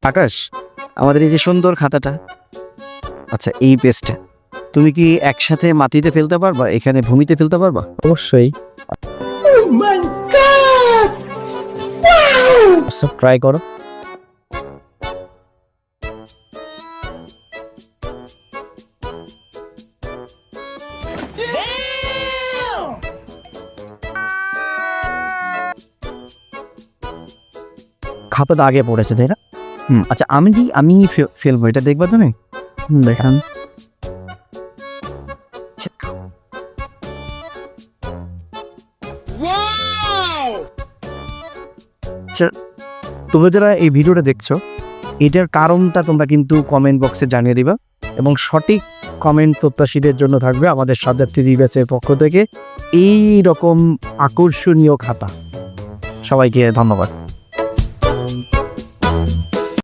আকাশ, আমাদের এই যে সুন্দর খাতাটা, আচ্ছা এই পেজটা তুমি কি একসাথে মাটিতে ফেলতে পারবা, এখানে ভূমিতে ফেলতে পারবা? অবশ্যই সব ট্রাই করো। খাতাটা আগে পড়েছে তাই না? আচ্ছা আমি ফেলবো, এটা দেখবা তুমি? দেখান। আচ্ছা, তোমরা যারা এই ভিডিওটা দেখছো, এটার কারণটা তোমরা কিন্তু কমেন্ট বক্সে জানিয়ে দিবা, এবং সঠিক কমেন্ট প্রত্যাশীদের জন্য থাকবে আমাদের সাদার্থী ব্যাচের পক্ষ থেকে এই রকম আকর্ষণীয় খাতা। সবাইকে ধন্যবাদ।